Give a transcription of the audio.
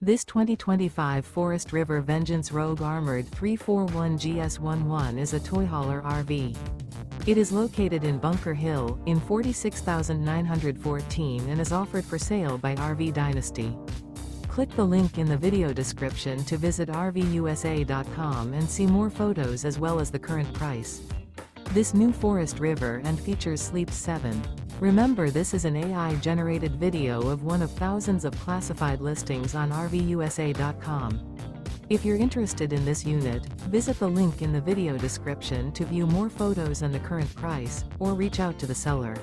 This 2025 Forest River Vengeance Rogue Armored 341 GS11 is a toy hauler RV. It is located in Bunker Hill, in 46,914 and is offered for sale by RV Dynasty. Click the link in the video description to visit RVUSA.com and see more photos as well as the current price. This new Forest River and features Sleep 7. Remember, this is an AI-generated video of one of thousands of classified listings on RVUSA.com. If you're interested in this unit, visit the link in the video description to view more photos and the current price, or reach out to the seller.